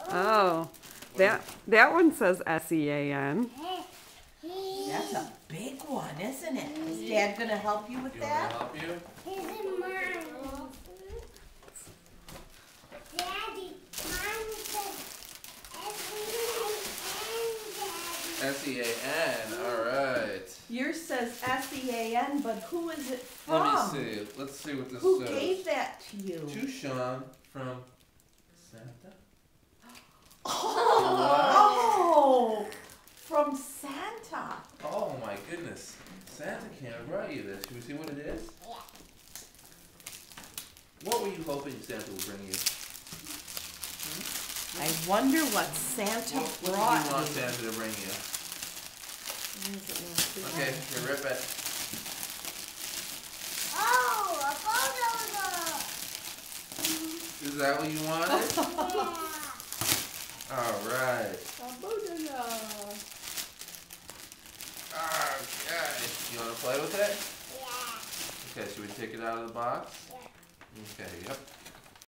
Oh, that one says SEAN. That's a big one, isn't it? Is Dad gonna help you with that? You want me to help you? This is mine. Daddy, mine says S-E-A-N, Daddy. SEAN. All right. Yours says SEAN, but who is it from? Let me see. Let's see what this Who says. gave that to you? To Sean from Santa. Oh, from Santa. Oh my goodness. Santa can't write you this. Should we see what it is? Yeah. What were you hoping Santa would bring you? I wonder what Santa What do you brought want you. Santa to bring you? Okay, here, rip it. Oh, a bulldozer. Is that what you wanted? Yeah. Alright. A Bulldozer. Okay. You want to play with it? Yeah. Okay, should we take it out of the box? Yeah. Okay, yep.